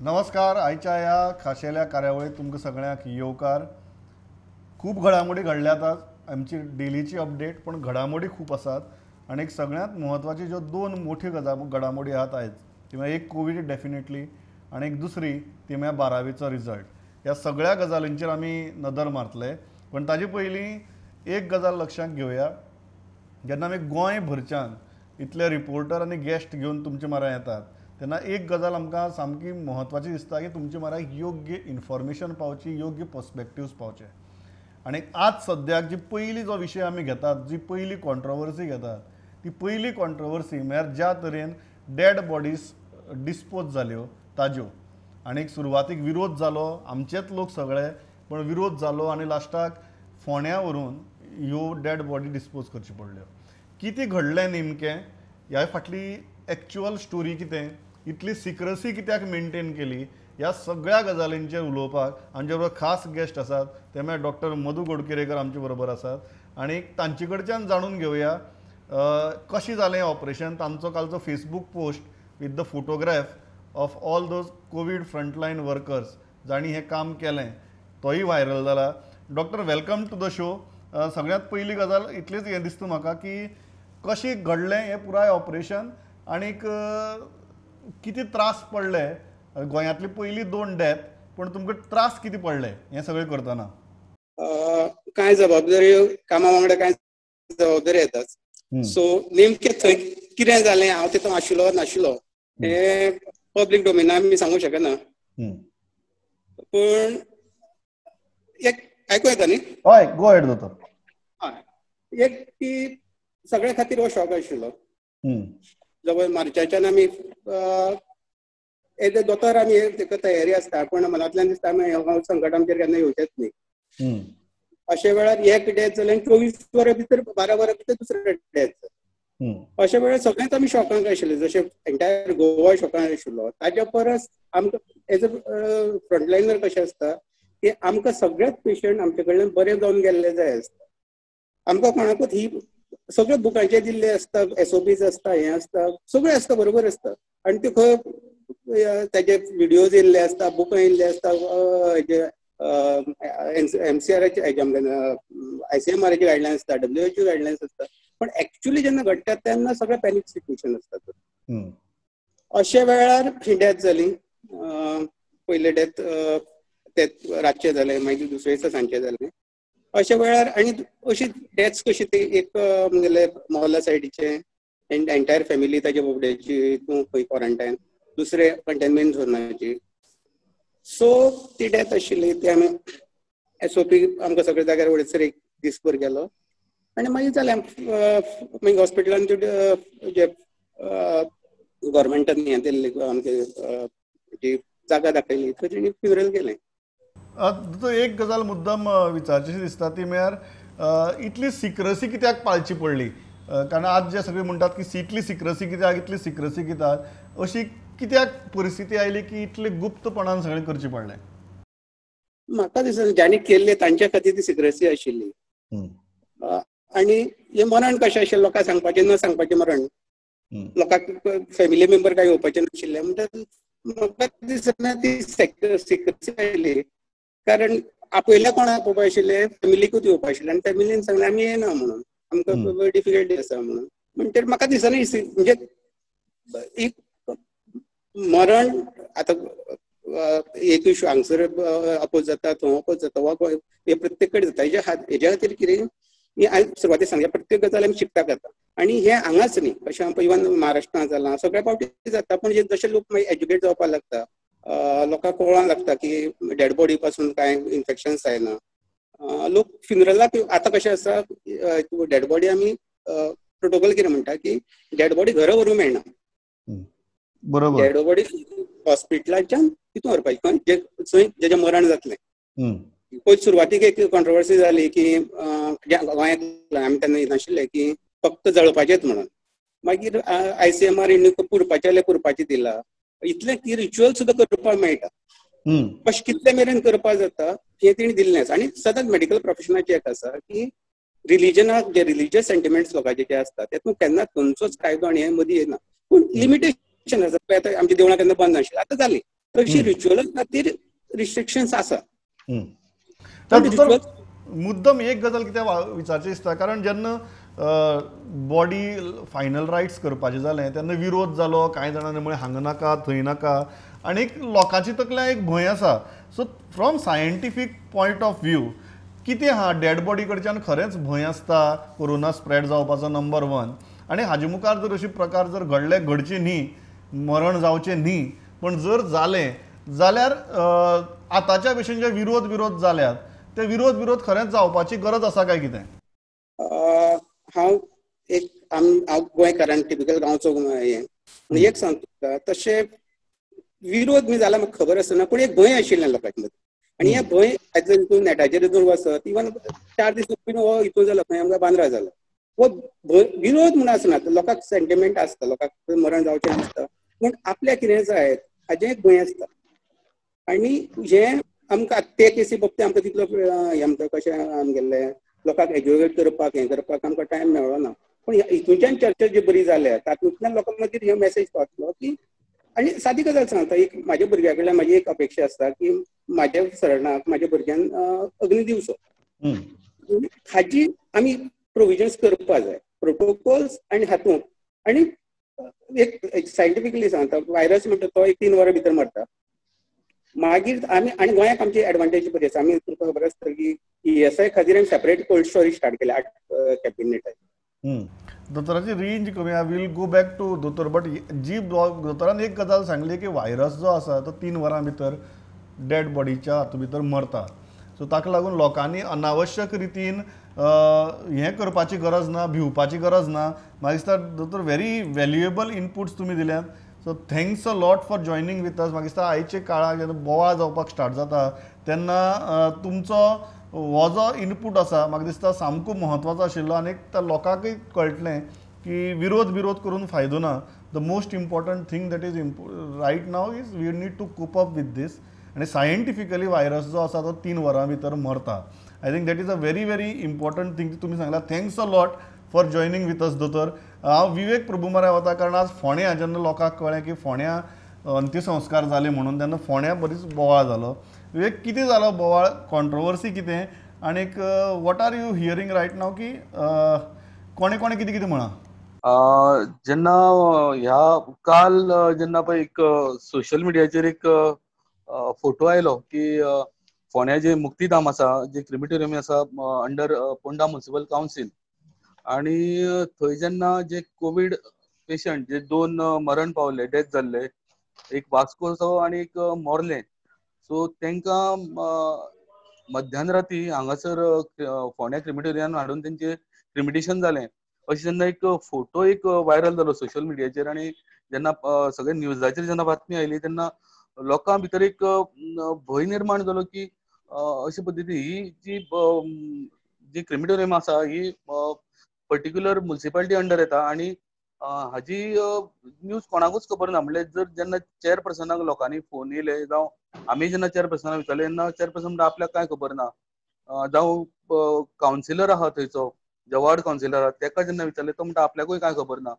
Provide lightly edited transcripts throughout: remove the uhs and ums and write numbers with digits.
नमस्कार. आयच्या ह्या खाशेल्या कार्यावळीत तुमकां सगळ्यांक येवकार. खूब घडामोडी घडल्यात आज. आमची डेलीची अपडेट पण घडामोडी खूप आसात आणि एक सगळ्यात महत्वाची ज्यो दोन मोठी घडामोडी आहात आयज ती म्हळ्यार एक कोविड डेफिनेटली आणि एक दुसरी ती म्हळ्यार 12वीचो रिजल्ट. ह्या सगळ्या गजालींचेर आमी नदर मारतले. पण ताजे पयलीं एक गजाल लक्षांत घेवया. जेन्ना आमी गोंय भरच्यान इतले रिपोर्टर आनी गेस्ट घेवन तुमच्या म्हऱ्यान येतात तेन्ना एक गजाल आमकां सामकी म्हत्वाची दिसता की तुमच्या म्हऱ्यान योग्य इन्फॉर्मेशन पावची, योग्य पर्स्पेक्टिव्स पावचे. आणि आज सद्याक जी पयली जो विशय आमी घेतात, जी पयली कॉन्ट्रोवर्सी घेतात, ती पयली कॉन्ट्रोवर्सी म्हळ्यार ज्या तरेन डेड बॉडीज डिस्पोज जाल्यो ताज्यो. आणि सुरवातीक विरोध जालो, आमचेच लोक सगळे, पण विरोध जालो आणि लास्टाक फोंड्या व्हरून ह्यो डेड बॉडी डिस्पोज करच्यो पडल्यो. कितें घडलें नेमकें, ह्या फाटली एक्चुअल स्टोरी कितें, इतली सिक्रसी कित्याक मेंटेन केली, ह्या सगळ्या गजालींचेर उलोवपाक आमचे बरोबर खास गेस्ट आसात. ते म्हळ्यार डॉक्टर मधू गोडकेरेकर आमचे बरोबर आसात आणि तांचे कडच्यान जाणून घेवया कशें जालें ऑपरेशन. तांचो कालचो Facebook post with the photograph of all those covid frontline workers जांणी हें काम केलें तोय व्हायरल जाला. Doctor welcome to the show. सगळ्यांत पयली गजाल इतलीच हें दिसता म्हाका की कशें घडलें हें पुराय ऑपरेशन आनीक किती त्रास पडले. गोंयांतली पयली 2 डेथ, पण तुमकां त्रास किती पडले हें सगळें करतना? कांय जबाबदाऱ्यो कामा वांगडा कांय जबाबदारी येतात. सो नेमकें थंय कितें जालें, हांव तितून आशिल्लो नाशिल्लो हें पब्लीक डोमेनान आमी सांगूंक शकना. पण एक आयकूं येता न्ही? हय, गो हेड दोतोर. हय, एक की सगळ्या खातीर हो शॉक आशिल्लो. जवळ मार्चाच्यान आमी एज अ दोतोर आमी तेका तयारी आसता, पण मनांतल्यान दिसता आमी संकट आमचेर केन्ना येवचेंच न्ही. अशे वेळार एक डेथ जालें आनी 24 वरां भितर 12 वरां भितर दुसरो डेथ जालो. अशे वेळार सगळेंच आमी शॉकांत आशिल्ले, जशें एंटायर गोवा शॉकांत आशिल्लो. ताच्या परस आमकां एज अ फ्रंटलायनर कशें आसता की आमकां सगळेच पेशंट आमचे कडल्यान बरे जावन गेल्ले जाय आसता. आमकां कोणाकूच ही सगळ्या बुकांचेर दिल्ले आसता, SOPs आसता, हें आसता, सगळें आसता, बरोबर आसता. आनी ते खंय ताजे व्हिडियोज येयल्ले आसता, बुकां येयल्ले आसता, MCRचे ICMRचे गायडलायन्स आसता, WHO गायडलायन्स आसता. पण एक्चुअली जेन्ना घडटा तेन्ना सगळें पॅनीक सिच्युएशन आसता. अशे वेळार ही डेथ जाली. पयले डेथ ते रातचे जाले, मागीर दुसरे दिसा सांजचे जाले. अशा वेळार आनी अशी डेथ्स कशी ती एक म्हगेले मोहल्ला सायडीचे एंटायर फॅमिली ताच्या बोबड्याची खंय क्वॉरंटायन, दुसरे कंटेनमेंट झोनाची. सो ती डेथ आशिल्ली ती आमी SOP आमकां सगळ्या जाग्यार वडयसर एक दीसभर गेलो आनी मागीर जालें. मागीर हॉस्पिटलान जे गव्हर्मेंटान हें दिल्ली आमचे जी जागा दाखयली थंय तेणी फ्युनरल केलें. एक गजाल मुद्दम विचारचीशी दिसता ती म्हळ्यार इतली सिक्रसी कित्याक पाळची पडली. कारण आज जे सगळे म्हणटात की इतली सिक्रसी कित्याक, इतली सिक्रसी कित्याक, अशी कित्याक परिस्थिती आयली की इतले गुप्तपणान सगळें करचें पडलें? म्हाका दिसता ज्यांनी केल्ले तांच्या खातीर ती सिक्रसी आशिल्ली. आनी हें मरण कशें आशिल्लें, लोकांक सांगपाचें न सांगपाचें मरण. लोकांक फॅमिली मेंबर काय येवपाचें नाशिल्ले. म्हणटा म्हाका दिसना ती सिक्रसी आशिल्ली. कारण आपयल्या कोणाक पळोवपा आशिल्लें, फॅमिलीकूच येवपा आशिल्लें आनी फॅमिलीन सांगलें आमी येना म्हणून, आमकां डिफिकल्टी आसा म्हणून. म्हणटकीर म्हाका दिसना म्हणजे एक मरण आतां एक इशू हांगसर अपोज जाता, थंय अपोज जाता, वा हे प्रत्येक कडेन जाता. हेज्या खातीर कितें हांवें सुरवातेक सांगलें, प्रत्येक गजाल आमी शिकता करता. आनी हें हांगाच न्ही, अशें इवन महाराष्ट्रांत जालां, सगळ्या फावटी जाता. पण जशे लोक मागीर एज्युकेट जावपाक लागता, लोकांक कळोंक लागता की डेड बॉडी पासून कांय इन्फेक्शन्स जायना. लोक फ्युनरलाक आतां कशें आसा, डेड बॉडी आमी प्रोटोकॉल कितें म्हणटा की डेड बॉडी घरा व्हरूंक मेळना. बरोबर. डेड बॉडी हॉस्पिटलाच्यान तितून व्हरपाची, थंय जेजें मरण जातलें. पयलीं सुरवातीक एक कॉन्ट्रोवर्सी जाली की गोंयांत आमी तेन्ना नाशिल्ले की फक्त जळपाचेंच म्हणून. मागीर ICMR पुरपाचें दिलां. इतलें की रिच्युअल सुद्दां करपाक मेळटा, कशें कितले मेरेन करपाक जाता हें तेणी दिल्लें आसा. आनी सदांच मेडिकल प्रोफेशनाचें एक आसा की रिलिजनाक जे रिलिजियस सेंटिमेंट्स लोकांचे जे आसता तेतून केन्ना खंयचोच कायदो आनी हें मदीं येना. पूण लिमिटेशन आसा. आतां आमच्या देवळां केन्ना बंद नाशिल्लीं, आतां जाली. तशी रिच्युअल खातीर रिस्ट्रिक्शन्स आसा. मुद्दम एक गजाल कित्याक विचारचें दिसता, कारण जेन्ना बॉडी फायनल रायट्स करपाचें जालें तेन्ना विरोध जालो, कांय जाणांनी म्हळें हांगा नाका थंय नाका, आनी लोकांची तकल्यान एक भंय आसा. So from scientific point of view कितें आहा, डेड बॉडी कडच्यान खरेंच भंय आसता कोरोना स्प्रेड जावपाचो नंबर 1, आनी हाजे मुखार जर अशे प्रकार जर घडचे न्ही, मरण जावचें न्ही, पण जर जालें जाल्यार आतांच्या भशेन जे विरोध जाल्यात ते विरोध खरेंच जावपाची गरज आसा काय कितें? हांव गोंयकारान टिपिकल गांवचो एक सांगता, तशें विरोध बी जाला म्हाका खबर आसना, पूण एक भंय आशिल्लें लोकांच्या मदीं. आनी हें भंय आयज नेटाचेर जर वचत, इवन 4 दीस हो हितू जालो खंय आमकां बांद्रा जालो, हो विरोध म्हूण आसना, लोकांक सेंटिमेंट आसता, लोकांक मरण जावचें दिसता, पूण आपल्याक कितें जाय हाजें एक भंय आसता. आनी हें आमकां ते केसी बाबतींत आमकां तितलो आमकां कशें आमगेलें लोकांक एज्युकेट करपाक हें करपाक आमकां टायम मेळ्ळो ना. पूण हितूनच्यान चर्चा जी बरी जाल्या तातूंतल्यान लोकां मदीं ह्यो मेसेज पावतलो की, आनी सादी गजाल सांगता, एक म्हाज्या भुरग्यां कडल्यान म्हाजी एक अपेक्षा आसता की म्हाज्या सरणाक म्हाज्या भुरग्यान अग्नी दिवचो. हाची आमी प्रोविजन्स करपा जाय, प्रोटोकॉल्स आनी हातूंत. आनी एक सायंटिफिकली सांगता, व्हायरस म्हणटा तो एक 3 वरां भितर मरता. मागीर आमी आनी गोंयाक आमची एडवांटेज बरी आसा, आमी तुमकां खबर आसता की ESI खातीर आमी सेपरेट कोल्ड स्टोरेज स्टार्ट केल्या 8 कॅबिनेटाची. दोतोराची रेंज कमी, I will go back to दोतोर, बट जी दोतोरान एक गजाल सांगली की व्हायरस जो आसा तो 3 वरां भितर डेड बॉडीच्या हातूंत भितर मरता. सो ताका लागून लोकांनी अनावश्यक रितीन हें करपाची गरज ना, भिवपाची गरज ना. म्हाका दिसता दोतोर व्हेरी व्हॅल्युएबल इनपुट्स तुमी दिल्यात. So thanks a lot for joining with us. म्हाका दिसता आयच्या काळाक जेन्ना बोवाळ जावपाक स्टार्ट जाता तेन्ना तुमचो हो जो इनपूट आसा म्हाका दिसता सामको म्हत्वाचो आशिल्लो, आनी त्या लोकांकय कळटलें की विरोध करून फायदो ना. The most important thing that is right now is we need to cope up with this. आनी सायंटिफिकली व्हायरस जो आसा तो 3 वरां भितर मरता. I think that is a very important thing तुमी सांगला. Thanks a lot for joining with us दोतोर. हांव विवेक प्रभुमारे वता, कारण आज फोंड्या जेन्ना लोकांक कळ्ळें की फोंड्या अंत्यसंस्कार जाले म्हणून, तेन्ना फोंड्या बरीच बोवाळ जालो. विवेक, कितें जालो बोवाळ, कॉन्ट्रोवर्सी कितें, आनीक what are you hearing right नाव की कोणे कितें म्हणा? जेन्ना ह्या काल जेन्ना पळय एक सोशल मिडियाचेर एक फोटो आयलो की फोंड्या जे मुक्तीधाम आसा, जे क्रिमिटोरियम आसा अंडर पोंडा म्युनिसिपल कावन्सील, आनी थंय जेन्ना जे कोवीड पेशंट जे 2 मरण पावले, डेथ जाल्ले, एक वास्कोचो आनी एक मोर्ले, सो तांकां मध्यान राती हांगासर फोंड्या क्रिमिटोरियमान हाडून तेंचे क्रिमिटेशन जालें अशें जेन्ना एक फोटो एक व्हायरल जालो सोशल मिडियाचेर, आनी जेन्ना सगळे न्यूजाचेर जेन्ना बातमी आयली तेन्ना लोकां भितर एक भंय निर्माण जालो की अशे पद्दतीन ही जी क्रिमिटोरियम आसा ही पर्टिक्युलर म्युनिसिपालिटी अंडर येता, आनी हाजी न्यूज कोणाकूच खबर ना. म्हणजे जर जेन्ना चेअरपर्सनाक लोकांनी फोन येयले, जावं आमी जेन्ना चेअरपर्सनाक विचारलें तेन्ना चेअरपर्सन म्हणटा आपल्याक कांय खबर ना. जावं कावन्सिलर आहा थंयचो, जे वॉर्ड कावन्सिलर आहा तेका जेन्ना विचारलें तो म्हणटा आपल्याकूय कांय खबर ना.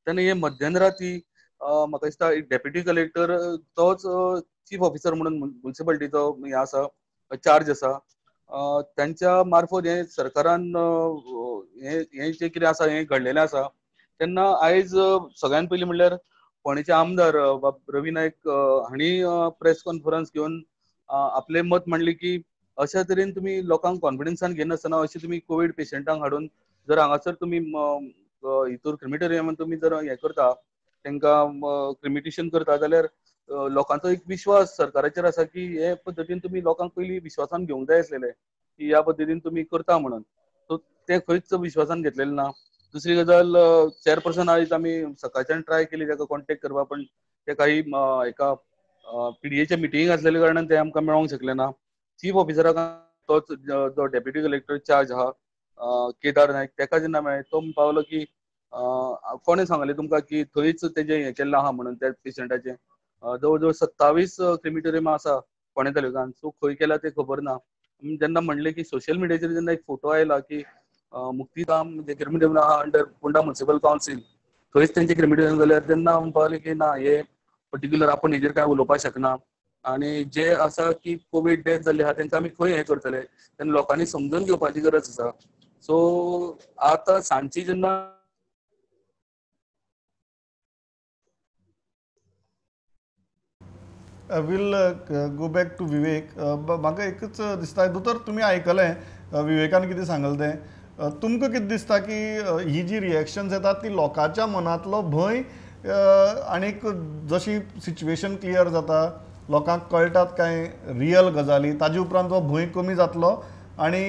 तेन्ना हे मध्यनराती म्हाका दिसता एक डेप्युटी कलेक्टर, तोच चीफ ऑफिसर म्हणून म्युनिसिपालिटीचो हे आसा, चार्ज आसा, त्यांच्या मार्फत हे सरकारान हे जे कितें आसा हे घडलेलें आसा. तेन्ना आयज सगळ्यान पयलीं म्हणल्यार फोंडेचे आमदार रवी नायक हांणी प्रेस कॉन्फरन्स घेवन आपलें मत मांडलें की अशा तरेन तुमी लोकांक कॉन्फिडन्सान घेनासतना अशें तुमी कोवीड पेशंटांक हाडून जर हांगासर तुमी हितूर क्रिमिटोरियमान तुमी जर हें करता, तांकां क्रिमिटेशन करता, जाल्यार लोकांचो एक विश्वास सरकाराचेर आसा की हे पद्दतीन तुमी लोकांक पयलीं विश्वासान घेवंक जाय आसलेले की ह्या पद्दतीन तुमी करता म्हणून. सो ते खंयच विश्वासान घेतलेले ना. दुसरी गजाल, चेअरपर्सन आयज आमी सकाळच्यान ट्राय केली ताका कॉन्टेक्ट करपा, पण ते काही एका PDAच्या मिटिंगेक आसलेल्या कारणान ते आमकां मेळोंक शकले ना. चीफ ऑफिसराक तोच जो डेप्युटी कलेक्टर चार्ज आहा केदार नायक, तेका जेन्ना मेळ्ळें तो पावलो की कोणें सांगलें तुमकां की थंयच तेजें हें केल्लें आहा म्हणून त्या पेशंटाचें. जवळ जवळ 27 क्रिमिटोरियम आसा फोंड्या तालुक्यान, सो खंय केला तें खबर ना. जेन्ना म्हणलें की सोशल मिडियाचेर जेन्ना एक फोटो आयला की मुक्तीधाम जे क्रिमिटोरियम आहा अंडर पोंडा म्युनिसिपल कावन्सील, थंयच तेंचे क्रिमिटोरियम जाल्यार तेन्ना पावलें की ना, हे पर्टिक्युलर आपण हेजेर काय उलोवपाक शकना. आणि जे आसा की कोविड डेथ जाल्ली आहा तांकां आमी खंय हें करतले तेन्ना लोकांनी समजून घेवपाची गरज आसा. सो आतां सांजची जेन्ना विल गो बॅक टू विवेक. म्हाका एकच दिसता दोतोर तुमी आयकलें विवेकान कितें सांगलें तें. तुमकां कितें दिसता की ही जी रिएक्शन्स येतात ती लोकांच्या मनांतलो भंय आनीक जशी सिच्युएशन क्लियर जाता लोकांक कळटात काय रियल गजाली ताजे उपरांत तो भंय कमी जातलो आनी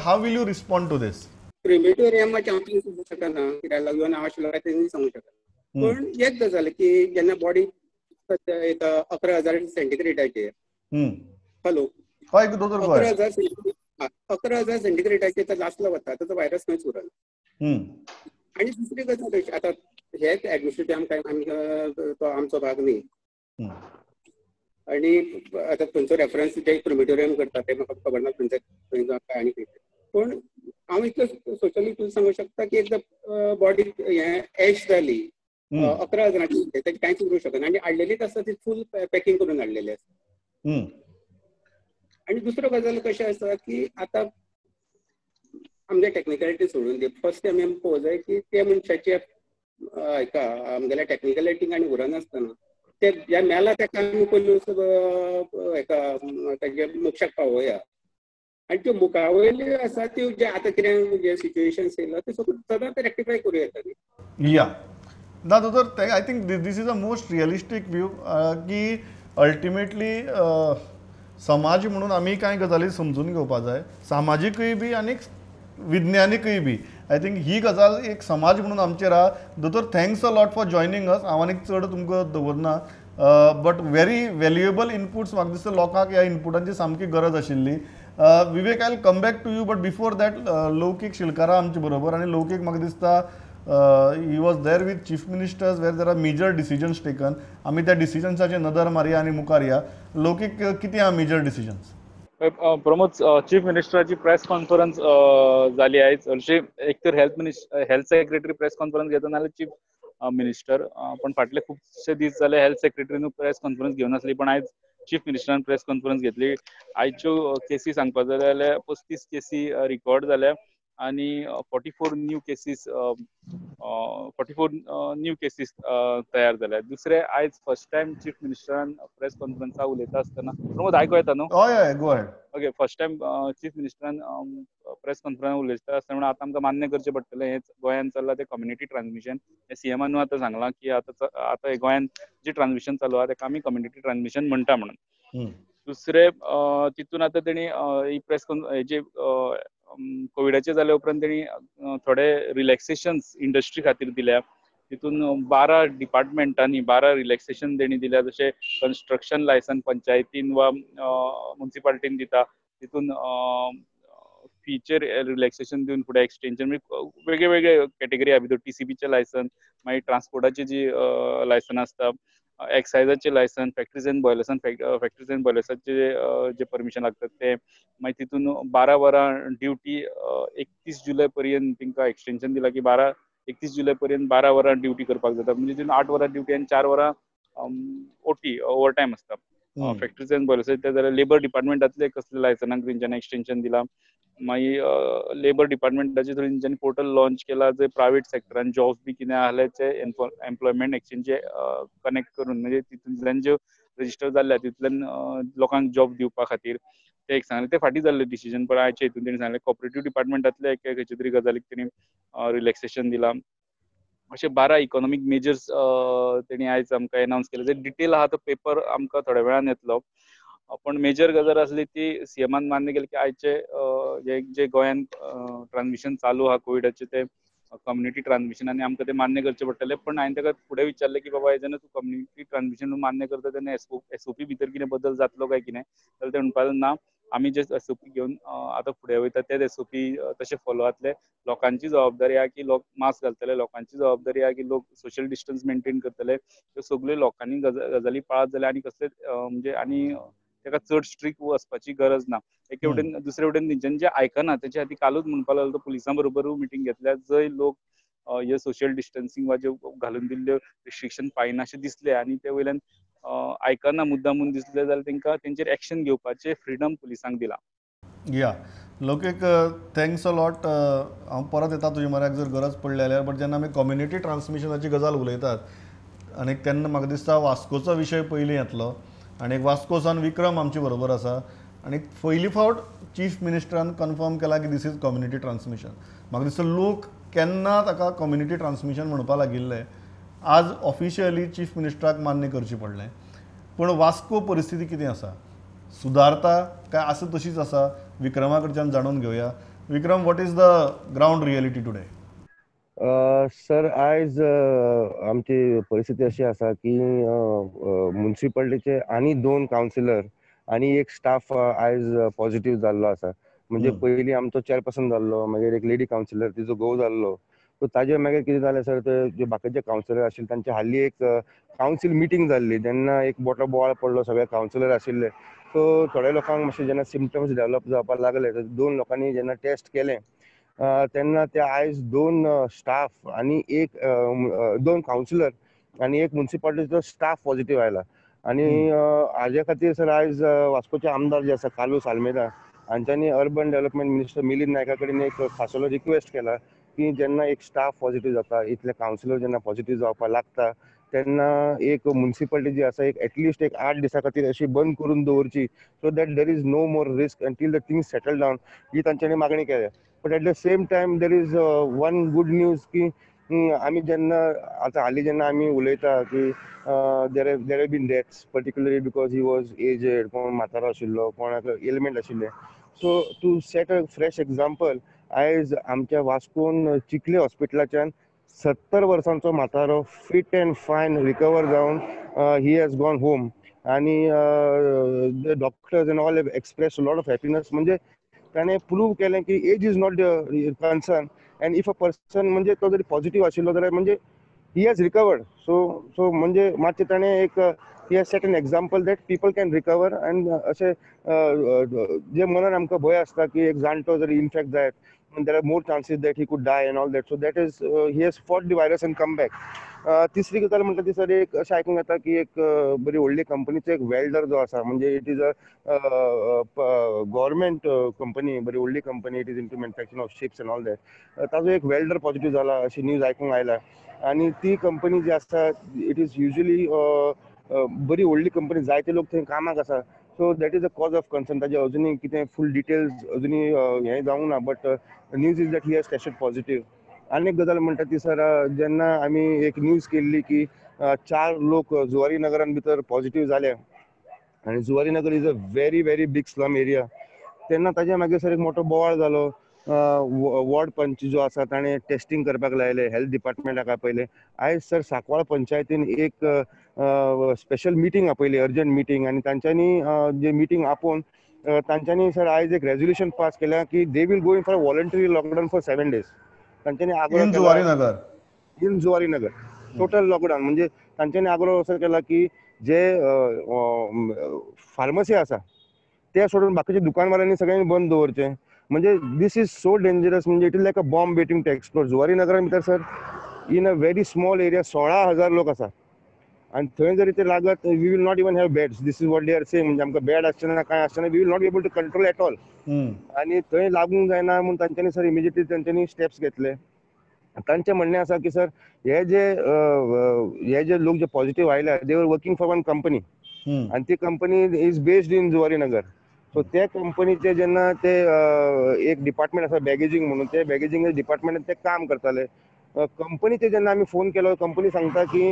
हाव वील यू रिस्पॉन्ड टू दीस? क्रिमेटोरियमाचें हांव कितें सांगूंक शकना कित्याक लागून हांव आशिल्लो काय तें सांगूंक शकना. पण एक गजाल की जेन्ना बॉडी एक 11,000 सेंटीग्रेडाचेर हॅलो हय दोतोर गो अहेड. 11,000 सेंटीग्रेडाचेर तो लासलो वता ताचो व्हायरस खंयच उरना. आनी दुसरी गजाल अशी आतां हेच एडमिनिस्ट्रेटिव्ह तो आमचो भाग न्ही. आनी आतां खंयचो रेफरन्स जे क्रिमेटोरियम करता ते म्हाका खबर ना खंयचे खंय काय आनी खंय. पण हांव इतलें सोशली सांगूंक शकता की एकदां बॉडी हें एश जाली 11,000ची तेजे कांयच उरूंक शकना आनी हाडलेलीच आसा ती फूल पॅकिंग करून हाडलेली आसा. आनी दुसरो गजाल कशें आसा की आतां आमगे टेक्निकलिटी सोडून दी. फर्स्ट टायम आमी पळोवंक जाय की त्या मनशाचे हाका आमगेल्या टेक्निकलिटींक आनी उरनासतना ते ज्या मेला तेका आमी पयलू हेका तेजे मोक्षाक पावोया. आनी त्यो मुखावयल्यो आसा त्यो जे आतां कितें जे सिच्युएशन्स येयला ते सदांच रेक्टिफाय करूं येता न्ही. या ना दोतोर I think this is a most realistic view की अल्टिमेटली समाज म्हणून आमी कांय गजाली समजून घेवपा जाय सामाजीकय बी आनी विज्ञानीकय बी. आय थिंक ही गजाल एक समाज म्हणून आमचेर आहा. दोतोर thanks a lot for joining us. हांव आनीक चड तुमकां दवरना बट व्हेरी व्हॅल्युएबल इनपुट्स. म्हाका दिसता लोकांक ह्या इनपुटांची सामकी गरज आशिल्ली. Vivek I will come back to you but before that Loukik शिलकारा आमचे बरोबर आनी लौकीक म्हाका दिसता he was there with chief ministers where there are major decisions taken. आमी त्या डिसिजन्साचेर नदर मारया आनी मुखार या. लौकीक कितें आहा मेजर डिसिजन्स? प्रमोद, चीफ मिनिस्टराची प्रेस कॉन्फरन्स जाली आयज. हरशी एक तर हेल्थ सेक्रेटरी प्रेस कॉन्फरन्स घेता नाल्यार चीफ मिनिस्टर. पण फाटले खुबशे दीस जाले हेल्थ सेक्रेटरीन प्रेस कॉन्फरन्स घेवन आसली पण आयज चीफ मिनिस्टरान प्रेस कॉन्फरन्स घेतली. आयच्यो केसी सांगपाक जाल्यार 35 केसी रिकॉर्ड जाल्या आनी 44 न्यू केसीस तयार जाल्या. दुसरे आयज फर्स्ट टायम चीफ मिनिस्टरान प्रेस कॉन्फरन्साक उलयता आसतना, प्रमोद आयको येता न्हू? हय go ahead. Okay, first time chief मिनिस्टरान प्रेस कॉन्फरन्स उलयता आसतना आतां आमकां मान्य करचें पडटलें हें गोंयांत चल्लां तें कम्युनिटी ट्रान्समिशन. सीएमान आतां सांगलां की आतां गोंयांत जे ट्रान्समिशन चालू आहा तेका आमी कम्युनिटी ट्रान्समिशन म्हणटा म्हणून. दुसरे तितून आतां तेणी ही प्रेस हेजे कोविडाचे जाल्या उपरांत तेणी थोडे रिलॅक्सेशन्स इंडस्ट्री खातीर दिल्या. तितून 12 डिपार्टमेंटांनी 12 रिलॅक्सेशन तेणी दिल्या. जशें कन्स्ट्रक्शन लायसन पंचायतीन वा म्युन्सिपालिटीन दिता, तितून फीचर रिलॅक्सेशन दिवन फुडें एक्सटेंशन वेगळे वेगळे कॅटेगरी आहा भितर. टीसीबीचे लायसन, मागीर ट्रान्सपोर्टाची जी लायसन आसता, एक्सायजाचे लायसन, फॅक्टरीज एंड बॉयलर्साचे जे परमिशन लागतात ते, मागीर तितून 12 वरां ड्युटी 31 जुलय पर्यंत तांकां एक्सटेंशन दिलां की 31 जुलय पर्यंत 12 वरां ड्युटी करपाक जाता. म्हणजे तितून 8 वरां ड्युटी आनी 4 वरां ओटी ओवर टायम आसता. फॅक्टरीज एंड बॉयलर्स ते जाल्यार लेबर डिपार्टमेंटातले कसले लायसनाक तेंच्यांनी एक्सटेंशन दिलां. मागीर लेबर डिपार्टमेंटाचे थंय तेंच्यांनी पोर्टल लॉन्च केला जंय प्रायवेट सेक्टरान जॉब्स बी कितें आहले ते एम्प्लॉयमेंट एक्सचेंज कनेक्ट करून, म्हणजे तितूंतल्यान ज्यो रजिस्टर जाल्ल्या तितूंतल्यान लोकांक जॉब दिवपा खातीर ते एक सांगलें. ते फाटीं जाल्लें डिसिजन, पण आयचे हितून तेणी सांगलें कॉपरेटिव्ह डिपार्टमेंटातले खंयचे तरी गजालीक तेणी रिलॅक्सेशन दिलां. अशे 12 इकॉनॉमीक मेजर्स तेणी आयज आमकां एनावन्स केले. जे डिटेल आहा तो पेपर आमकां थोड्या वेळान येतलो. पण मेजर गजाल आसली ती सीएमान मान्य केली की आयचे जे गोंयांत ट्रान्समिशन चालू आहा कोविडाचे ते कम्युनिटी ट्रान्समिशन आनी आमकां ते मान्य करचे पडटले. पण हांवें ताका फुडें विचारलें की बाबा जेन्ना तूं कम्युनिटी ट्रान्समिशन मान्य करता तेन्ना एसओपी भितर कितें बदल जातलो काय कितें, जाल्यार ते म्हणपाक ना, आमी जे एसओपी घेवन आतां फुडें वयता तेच एसओपी तशे फॉलो जातले. लोकांची जबाबदारी आहा की लोक मास्क घालतले, लोकांची जबाबदारी आहा की लोक सोशल डिस्टन्स मेंटेन करतले. ह्यो सगळ्यो लोकांनी गजाली पाळत जाल्यार आनी कसले म्हणजे आनी ताका चड स्ट्रिक्ट वचपाची गरज ना. एके वटेन दुसरे वटेन तेंच्यांनी जे आयकना तेचे खातीर कालूच म्हणपाक लागलो तो पुलिसां बरोबर मिटींग घेतल्या जंय लोक हे सोशल डिस्टन्सिंग वा ज्यो घालून दिल्ल्यो रिस्ट्रिक्शन पाळिनाशे दिसले आनी ते वयल्यान आयकना मुद्दामून दिसले जाल्यार तांकां तेंचेर एक्शन घेवपाचें फ्रिडम पुलिसांक दिला. या लोकेक थँक्स अ लॉट. हांव परत येता तुजे म्हऱ्याक जर गरज पडली जाल्यार. बट जेन्ना आमी कम्युनिटी ट्रान्समिशनाची गजाल उलयतात आनी तेन्ना म्हाका दिसता वास्कोचो विशय पयलीं येतलो आनी वास्कोसान विक्रम आमचे बरोबर आसा आनी पयली फावट चीफ मिनिस्टरान कन्फर्म केला की दीस इज कम्युनिटी ट्रान्समिशन. म्हाका दिसता लोक केन्ना ताका कम्युनिटी ट्रान्समिशन म्हणपा लागिल्ले आज ऑफिशियली चीफ मिनिस्टराक मान्य करचें पडलें. पूण वास्को परिस्थिती कितें आसा, सुदारता काय आसा तशीच आसा, विक्रमा कडच्यान जाणून घेवया. Vikram, what is the ground reality today? Sir आयज आमची परिस्थिती अशी आसा की म्युन्सिपालिटीचे आनी 2 कावन्सिलर आनी एक स्टाफ आयज पॉझिटिव्ह जाल्लो आसा. म्हणजे पयलीं आमचो चेअरपर्सन जाल्लो, मागीर एक लेडी कावन्सिलर तिचो घोव जाल्लो. सो ताजे मागीर कितें जालें सर, ते जे बाकीचे कावन्सिलर आशिल्ले तांचे हालीं एक कावन्सील मिटींग जाल्ली जेन्ना एक मोठो बोवाळ पडलो, सगळे कावन्सिलर आशिल्ले. सो थोड्या लोकांक मातशें जेन्ना सिम्पटम्स डेवलप जावपाक लागले, 2 लोकांनी जेन्ना टेस्ट केलें तेन्ना ते आयज 2 स्टाफ आनी 2 कावन्सिलर आनी एक म्युन्सिपालिटीचो स्टाफ पॉझिटिव्ह आयला. आनी हाजे खातीर सर आयज वास्कोचे आमदार जे आसा कार्लोस आल्मेदा हांच्यांनी अर्बन डेव्हलपमेंट मिनिस्टर मिलिंद नायका कडेन एक खासलो रिक्वेस्ट केला की जेन्ना एक स्टाफ पॉझिटिव्ह जाता, इतले कावन्सिलर जेन्ना पॉझिटिव्ह जावपाक लागता तेन्ना एक म्युन्सिपालिटी जी आसा एक एटलिस्ट 8 दिसां खातीर अशी बंद करून दवरची, so that there is no more risk until the things settle down, ही तांच्यांनी मागणी केल्या. But at the same time there is one good news की आमी जेन्ना आतां हालीं जेन्ना आमी उलयता की there have been deaths particularly because he was aged, कोण म्हातारो आशिल्लो, कोणाक एलिमेंट आशिल्ले. So to set a fresh example, आयज आमच्या वास्कोन चिखले हॉस्पिटलाच्यान 70 वर्सांचो म्हातारो फीट अँड फायन रिकवर जावन ही हॅज गॉन होम. आनी the doctors and all have express lot of happiness. म्हणजे ताणें प्रूव केलें की age is not concern and if a person म्हणजे तो जरी पॉझिटिव्ह आशिल्लो जाल्यार म्हणजे ही हॅज रिकवर्ड. सो म्हणजे मातशें ताणें एक he has set an example that people can recover. And अशें जे मनान आमकां भंय आसता की एक जाणटो जरी इन्फेक्ट जायत, there are more chances that he could die and all that. So that is he has fought the virus and come back. तिसरी गजाल म्हणटा ती सर एक अशें आयकूंक येता की एक बरी व्हडली कंपनीचो एक वेल्डर जो आसा, म्हणजे it is a government company, बरी व्हडली company, it is into manufacturing of ships and all that. ताजो एक वेल्डर पॉझिटिव्ह जाला अशी न्यूज आयकूंक आयला. आनी ती कंपनी जी आसा इट इज युजली बरी व्हडली कंपनी, जायते लोक थंय कामाक आसा. So that is a cause of concern. ताजे अजुनूय कितें फूल डिटेल्स अजुनूय हें जावंक ना, but news is that he has tested positive. आनी एक गजाल म्हणटा ती सर, जेन्ना आमी एक न्यूज केल्ली की 4 लोक जुवारी नगरान भितर पॉझिटिव्ह जाले आनी Zuari Nagar is a very very big slum area, तेन्ना ताजे मागीर सर एक मोठो बोवाळ जालो. वॉर्ड पंच जो आसा ताणें टेस्टिंग करपाक लायले, हेल्थ डिपार्टमेंटाक आपयले. आयज सर सांकवाळ पंचायतीन एक स्पेशल मिटींग आपयली, अर्जंट मिटींग, आनी तांच्यांनी जे मिटींग आपोवन तांच्यांनी सर आयज एक रेझोल्युशन पास केल्या की they will go in for voluntary lockdown for 7 days. तांच्यांनी आग्रह केला इन जुवारी नगर टोटल लॉकडावन. म्हणजे तांच्यांनी आग्रह असो केला की जे फार्मसी आसा ते सोडून बाकीचे दुकानवाल्यांनी सगळ्यांनी बंद दवरचे. म्हणजे दीस इज सो डेंजरस, म्हणजे it is like a bomb waiting to explode. Zuari नगरान भितर sir in a very small area 16,000 लोक आसा आनी थंय जरी ते लागत we will not even have beds. This is what they are saying. म्हणजे आमकां बेड आसचेना, काय आसचेना, we will not be able to control at all. आनी थंय लागूंक जायना म्हूण तांच्यांनी सर इमिजिएटली तांच्यांनी स्टेप्स घेतले. तांचें म्हणणें आसा की सर हे जे लोक जे पॉझिटिव्ह आयल्या दे were working for one company आनी ती company is based in Zuari Nagar. So त्या कंपनीचे जेन्ना ते एक डिपार्टमेंट आसा बॅगेजींग म्हणून, ते बॅगेजींग डिपार्टमेंटान ते काम करताले. कंपनीचे जेन्ना आमी फोन केलो, कंपनी सांगता की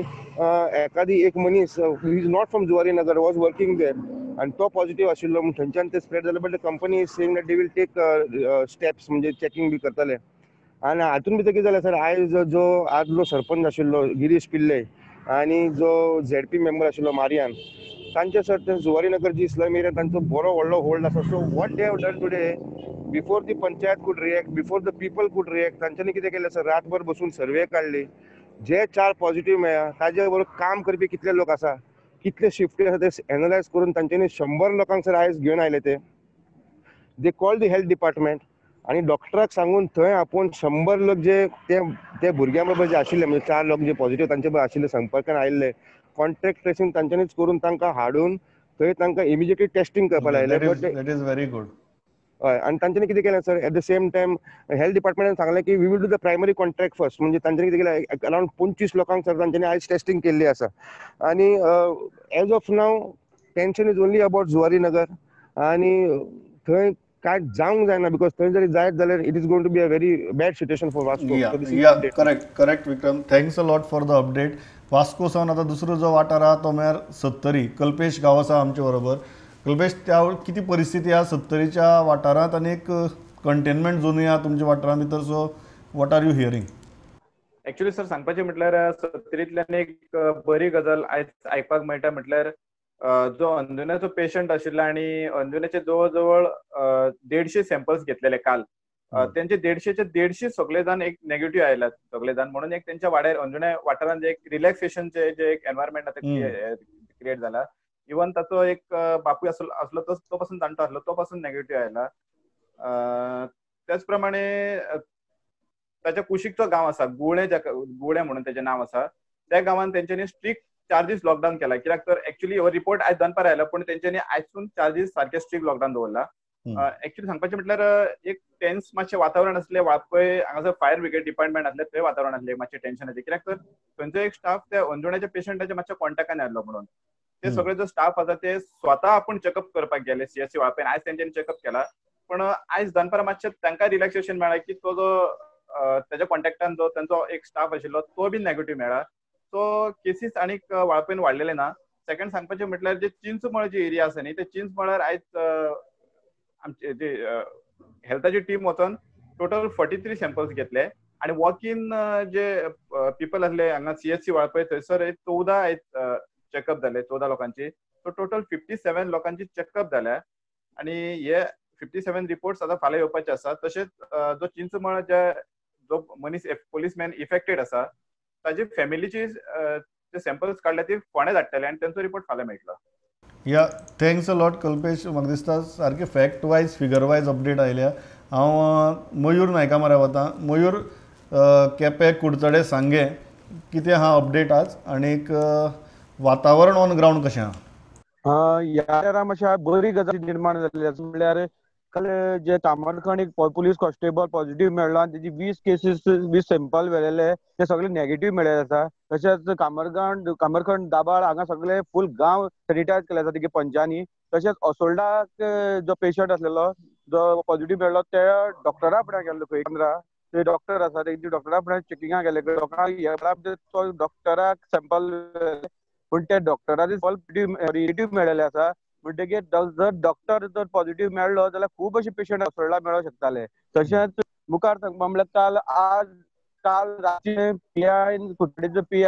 एखादी एक मनीस is not from Zuari Nagar was working there आनी तो पॉझिटिव्ह आशिल्लो म्हूण थंयच्यान ते स्प्रेड जाले. But the company is saying that they will take steps, म्हणजे चॅकिंग बी करतले. आनी हातून भितर कितें जालें सर, आयज जो आदलो सरपंच आशिल्लो गिरीश पिल्ले आनी जो झेडपी मेंबर आशिल्लो मारियान, तांचे सर ते जुवारी नगर जी स्लम एरिया तांचो बरो व्हडलो होल्ड आसा. So what they have done today, before the panchayat could react, before the people could react, तांच्यांनी कितें केलें सर, रातभर बसून सर्वे काडली. जे 4 पॉझिटिव्ह मेळ्ळा ताजे बरोबर काम करपी कितले लोक आसा, कितले शिफ्टी आसा ते एनालायज करून तांच्यांनी 100 लोकांक सर आयज घेवन आयले. They call the health department आनी डॉक्टराक सांगून थंय आपोवन 100 लोक जे ते भुरग्यां बरोबर जे आशिल्ले, म्हणजे 4 लोक जे पॉझिटिव्ह तांचे बरोबर आशिल्ले संपर्कान आयिल्ले, कॉन्टॅक्ट ट्रेसिंग तांच्यांनीच करून तांकां हाडून थंय तांकां इमिजिएटली टेस्टिंग करपाक लायलें. That is very good. हय, आनी तांच्यांनी कितें केलें sir, at the same time health डिपार्टमेंटान सांगलें की we will do the primary contact first. म्हणजे तांच्यांनी कितें केलें, अरावंड 25 लोकांक सर तांच्यांनी आयज टेस्टिंग केल्ली आसा. आनी as of now tension is only about Zuari Nagar. आनी थंय काय जावंक जायना, बिकॉज थंय जरी जायत जाल्यार it is going to be a very bad situation for Vasco. Correct Vikram, thanks a lot for the update. Vasco सावन आता दुसरो जो वाठार आहा तो म्हळ्यार सत्तरी. कल्पेश गांव आसा आमचे बरोबर. कल्पेश, त्या किती परिस्थिती आहा सत्तरीच्या वाठारांत, आनी एक कंटेनमेंट झोनूय आहा तुमच्या वाठारा भितर, so what are you hearing? Actually sir सांगपाचें म्हटल्यार सत्तरींतल्यान एक बरी गजाल आयज आयकपाक मेळटा, म्हटल्यार जो अंजुनाचो पेशंट आशिल्लो आनी अंजुनाचे जवळ जवळ 150 सॅम्पल्स घेतलेले काल. त्यांचे 150चे 150 सगळे जाण एक नेगेटिव्ह आयल्यात सगळे जाण. म्हणून एक त्यांच्या वाड्यार अंजुना वाठारांत एक रिलॅक्सेशनचे जे एक एनवायरमेंट क्रिएट जाला. इवन ताचो एक बापूय असलो तो पासून जाणटो आसलो, तो पासून नेगेटिव्ह आयला. त्याच प्रमाणे ताच्या कुशीकचो गांव आसा गुळे म्हणून तेजें नांव आसा. त्या गांवांत तेंच्यांनी स्ट्रिक्ट 4 दीस लॉकडावन केला. कित्याक तर एक्चुअली हो रिपोर्ट आयज दनपार आयला, पूण तेंच्यांनी आयजसून 4 दीस सारखे स्ट्रिक्ट लॉकडावन दवरला. एक्चुअली सांगपाचें म्हटल्यार एक टेन्स मातशें वातावरण आसलें. वाळपय हांगासर फायर ब्रिगेड डिपार्टमेंट आसलें, थंय वातावरण आसलें मातशें टेन्शनाचें. कित्याक तर थंयचो एक स्टाफ त्या अंजुनाच्या पेशंटाच्या मातशें कॉन्टॅक्टान आयल्लो म्हणून. ते सगळे जो स्टाफ आसा ते स्वता आपूण चेकअप करपाक गेले सीएससी वाळपय. आयज तेंच्यांनी चेकअप केला, पण आयज दनपार मातशें तांकां रिलॅक्सेशन मेळ्ळां की तो जो त्याच्या कॉन्टॅक्टान जो तांचो एक स्टाफ आशिल्लो तो बी नेगेटिव्ह मेळ्ळा. सो केसीस आनीक वाळपयन वाडलेले ना. सेकंड सांगपाचें म्हटल्यार जे चिंचमळ जी एरिया आसा न्ही, ते चिंचमळार आयज आमचे जे हेल्थाची टीम वचोन टोटल 43 सॅम्पल्स घेतले. आनी वॉक इन जे पीपल आसले हांगा सीएससी वाळपय, थंयसर 14 चेकअप जाले, 14 लोकांची. सो टोटल 57 लोकांची चेकअप जाल्या. आनी हे 57 रिपोर्ट्स आतां फाल्यां येवपाचे आसा. तशेंच जो चिंचमळ जो मनीस पोलीसमॅन इफेक्टेड आसा ताजी फॅमिलीची जे सॅम्पल्स काडल्या ती फोंड्या धाडटले आनी तांचो रिपोर्ट फाल्यां मेळटलो. या थँक्स अ लॉट कल्पेश. म्हाका दिसता सारके fact wise figure wise update आयल्या. हांव मयूर नायका म्हऱ्या वतां. मयूर, केपें, कुडचडे, सांगे कितें आहा अपडेट आज, आनीक वातावरण ऑन ग्रावंड कशें आहा? ह्या मातशें बरी गजाल निर्माण जाल्ली आसा. म्हणल्यार काल जे कामरखंड एक पुलीस कॉन्स्टेबल पॉझिटिव्ह मेळ्ळो आनी तेजी 20 सॅम्पल व्हेलेले ते सगळे नेगेटिव्ह मेळ्ळे आसा. तशेंच कामरखंड दाबाळ हांगा सगळे फूल गांव सॅनिटायज केले आसा तेगे पंचांनी. तशेंच असोल्डाक जो पेशंट आसलेलो जो पॉझिटिव्ह मेळ्ळो ते डॉक्टरा फुड्यान गेल्लो खंय पंदरा ते डॉक्टर आसा ते डॉक्टरा फुड्यान चेकिंगाक गेले. डॉक्टराक डॉक्टराक सॅम्पल पूण ते डॉक्टराचे नेगेटिव्ह मेळ्ळेले आसा. म्हणटकीर जर डॉक्टर जर पॉझिटिव्ह मेळ्ळो जाल्यार खूब अशे पेशंट असोल्डा मेळोंक शकताले. तशेंच मुखार सांगपा म्हणल्यार काल रातचे PI कुडचडेचो PI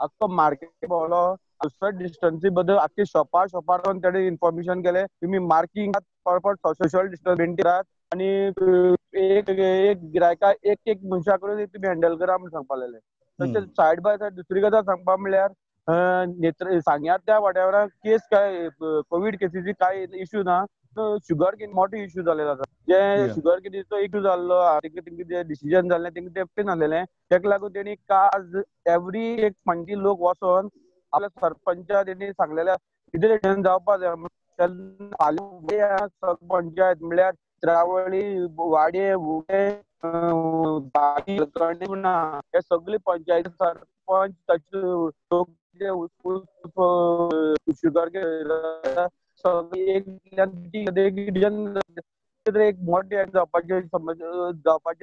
आख्खो मार्केट भोंवलो. सोशल डिस्टन्सी बद्दल आख्खे शॉपार वचून तेणे इन्फॉर्मेशन केलें तुमी मार्किंग सोशल डिस्टन्स मेंटेन करात आनी एक गिरायका एक मनशा करून तुमी हँडल करा म्हूण सांगपा लागले. तशेंच सायड बाय सायड दुसरी गजाल सांगपा म्हणल्यार सांग्यार त्या वाड्यार केस काय कोविड केसीची काय इश्यू ना. शुगर केन मोठो इश्यू जाल्लो आसा. जे शुगर केनीचो इश्यू जाल्लो तेंगे जे डिसिजन जाल्लें तेंगे ते नासलेलें. तेका लागून तेणी काल एवरी एक 50 लोक वचोन आपल्या सरपंचा तेणी सांगलेल्या कितें जावपा जाय फाल्यां पंचायत म्हणल्यार त्रावळी, वाडे, उडे, हे सगळे पंचायती सरपंच शुगर एक मोठे जावपाचे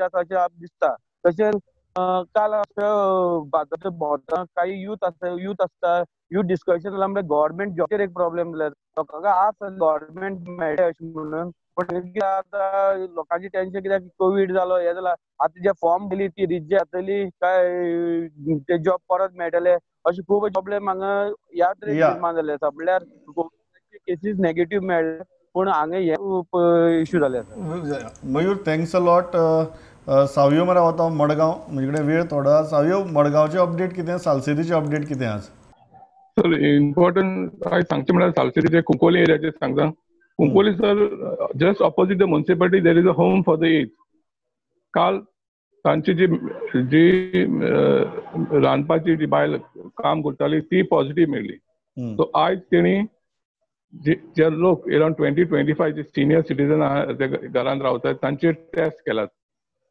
आसा अशें दिसता. तशेंच काल काही युथ आसता युथ डिस्कशन जालां म्हणजे गव्हर्मेंट जॉबचेर एक प्रॉब्लेम जाल्यार लोकांक आस गव्हर्मेंट मेळटा अशें म्हणून. पण आतां लोकांची टेन्शन कित्याक कोविड जालो हे जाला आतां जे फॉर्म दिली ती रिजेक्ट जातली काय ते जॉब परत मेळटले अशे खूब प्रॉब्लेम हांगा ह्या तरेन निर्माण जाल्ले आसा. म्हणल्यार केसीस नेगेटिव्ह मेळ्ळे पूण हांगा हे इश्यू जाले आसा. Mayur, thanks a lot. सावयो मरे वता मडगांव, म्हजे कडेन वेळ थोडो. सावयो, मडगांवचे अपडेट कितें, सालसेरीचे अपडेट कितें आज? सर इम्पॉर्टंट आयज सांगचें म्हळ्यार सालसेरीचे कुंकोली एरियाचेर सांगता. Cuncolim sir just opposite the municipality there is a home for the aged. काल तांची जी जी रांदपाची जी बायल काम करताली ती पॉझिटिव्ह मेळ्ळी. सो आयज तेणी जे लोक अराउंड 20-25 जे सिनियर सिटीजन ते घरांत रावतात तांचेर टेस्ट केलात.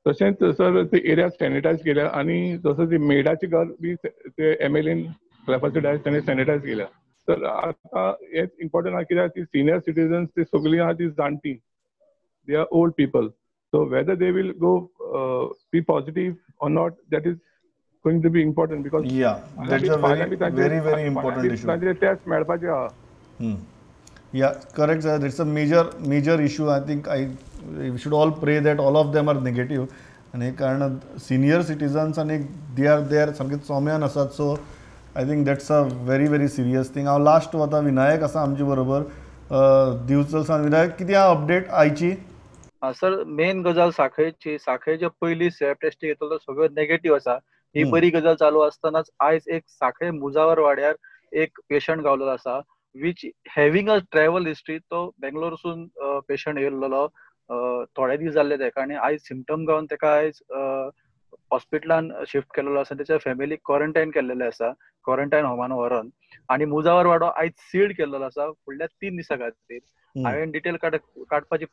तशेंच सर ते एरिया सॅनिटायज केल्या आनी तसोच मेडाचे घर बी ते MLAन क्लेफाचो डायस ताणें सॅनिटायज केल्या. तर आतां हेच इम्पॉर्टंट आहा कित्याक ती सिनियर सिटीजन्स ती सगळीं आहा ती जाणटी, they are old people. So whether they will go be positive or not, that is going to be important because that's a very important issue. Test मेळपाचे आहा. Correct sir, it's a major issue. I think we should all pray that all of them are negative. आणि कारण senior citizens आणि they are सारके चोम्यान आसात. So I think that's a very serious thing. हांव last वता विनायक आसा आमचे बरोबर दिवचल. विनायक कितें आहा अपडेट आयची? सर मेन गजाल साखळेचे पयलीं स्वॅब टेस्ट घेतलो सगळ्यो नेगेटिव्ह आसा. ही बरी गजाल चालू आसतनाच आयज एक साखळे मुजावर वाड्यार एक पेशंट गावलेलो आसा which having a travel history. तो बेंगलोरसून पेशंट येयल्लो थोडे दीस जाल्ले तेका आनी आयज सिम्पटम गावन तेका आयज हॉस्पिटलान शिफ्ट केलेलो आसा. तेच्या फॅमिलीक क्वॉरंटायन केल्लेले आसा, क्वॉरंटायन होमान व्हरोन. आनी मुजावर वाडो आयज सील्ड केल्लो आसा फुडल्या 3 दिसां खातीर. हांवें डिटेल काडपाची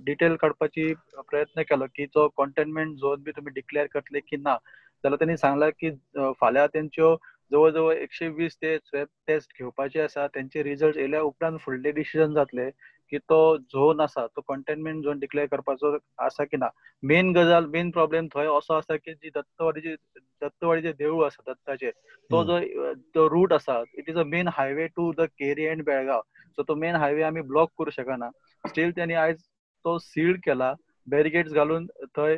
डिटेल काडपाची प्रयत्न केलो की तो कंटेनमेंट झोन बी तुमी डिक्लेअर करतले की ना. जाल्यार तेणी सांगला की फाल्यां तेंच्यो जवळ जवळ 120 ते स्वॅब टेस्ट घेवपाचे आसा. तेंचे रिजल्ट येयल्या उपरांत फुडले डिसिजन जातले की तो झोन आसा तो कंटेनमेंट झोन डिक्लेअर करपाचो आसा की ना. मेन प्रॉब्लेम थंय असो आसा की जी दत्तवाडीचे देवूळ आसा दत्ताचे, तो जो रूट आसा it is a main highway to the Keri and Belgaum. So तो मेन हायवे आमी ब्लॉक करूं शकना. स्टील त्यांनी आयज तो सील्ड केला, बॅरिकेड्स घालून थंय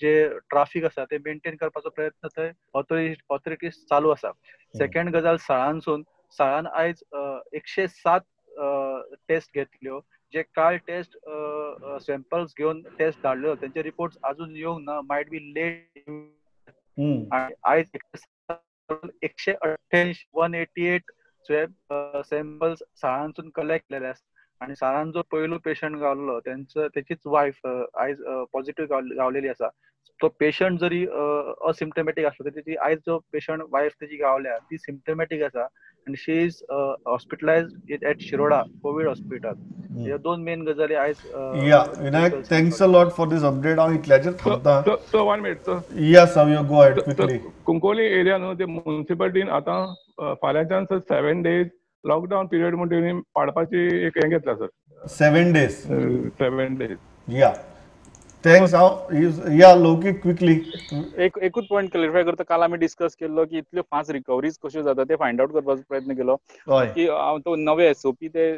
जे ट्राफिक आसा ते मेंटेन करपाचो प्रयत्न थंय ऑथॉरिटीज चालू आसा. सेकंड गजाल साळान आयज 107 टेस्ट घेतल्यो. जे काल टेस्ट सॅम्पल्स घेवन टेस्ट धाडल्यो तेंचे रिपोर्ट्स अजून येवंक ना, मायट बी लेट. आयज 188 स्वॅब सॅम्पल्स साळांसून कलेक्ट केलेले आसा. आनी साळान जो पयलो पेशंट गावलो तेचीच वायफ आयज पॉझिटिव्ह गावलेली आसा. तो पेशंट जरी असिम्पटमॅटीक आसलो तरी ती आयज जो पेशंट वायफ तेजी गावल्या ती सिम्पटमॅटीक आसा आनी she is hospitalised at Shiroda covid hospital. ह्यो 2 मेन गजाली आयज. Vinayak thanks a lot for this update. हांव इतल्याचेर थांबता. So 1 minute. Yes, you go ahead quickly. Cuncolim area न्हू ते म्युनिसिपालिटीन आतां फाल्यांच्यान 7 days लॉकडाऊन पिरियड म्हणून तेणी पाडपाची एक हें घेतला sir. 7 days. 7 days. Thanks. Loukik quickly एकूच पॉइंट क्लिअरिफाय करता. काल आम्ही डिस्कस केलो की इतल्यो फास्ट रिकवरीज कश्यो जाता ते फायंड आउट करपाचो प्रयत्न केलो की तो नवे SOP ते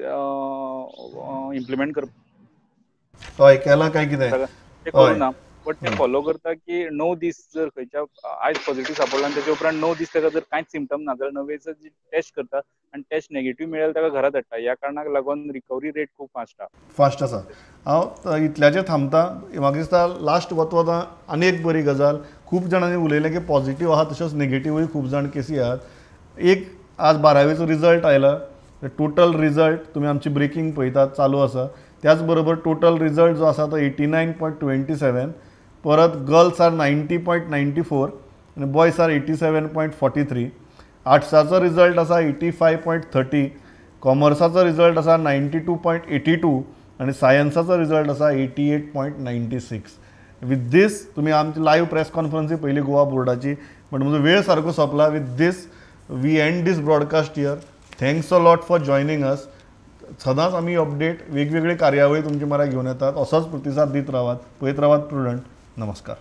इम्प्लिमेंट करपाक केला काय कितें ते करूना. बट ते फॉलो करता की 9 दीस जर खंयच्या आयज पॉझिटिव्ह सापडला आनी तेच्या उपरांत 9 दीस ताका जर कांयच सिम्पटम ना जाल्यार नवे जी टेस्ट करता आनी टेस्ट नेगेटिव्ह मेळ्ळ्यार ताका घरा धाडटा. ह्या कारणाक लागून रिकवरी रेट खूब फास्ट आसा. हांव इतल्याचेर थांबता. म्हाका दिसता लास्ट वता आनी एक बरी गजाल. खूब जाणांनी उलयलें की पॉझिटिव्ह आहा तशेंच नेगेटिव्हूय खूब जाण केसी आहात. एक आज 12वेचो रिजल्ट आयला. टोटल रिजल्ट तुमी आमची ब्रेकिंग पळयतात चालू आसा. त्याच बरोबर टोटल रिजल्ट जो आसा तो 89.27. परत गर्ल्स आर 90.94 आनी बॉयज आर 87.43. आर्ट्साचो रिजल्ट आसा 85.30. कॉमर्साचो रिजल्ट आसा 92.82 आनी सायन्साचो रिजल्ट आसा 88.96. विथ दीस तुमी आमची लायव्ह प्रेस कॉन्फरन्सी पयली गोवा बोर्डाची, बट म्हजो वेळ सारको सोंपला. With this we end this broadcast here. Thanks a lot for joining us. सदांच आमी अपडेट वेगवेगळे कार्यावळी तुमचे म्हऱ्यात घेवन येतात. असोच प्रतिसाद दीत रावात. पळयत रावात प्रुडंट. नमस्कार.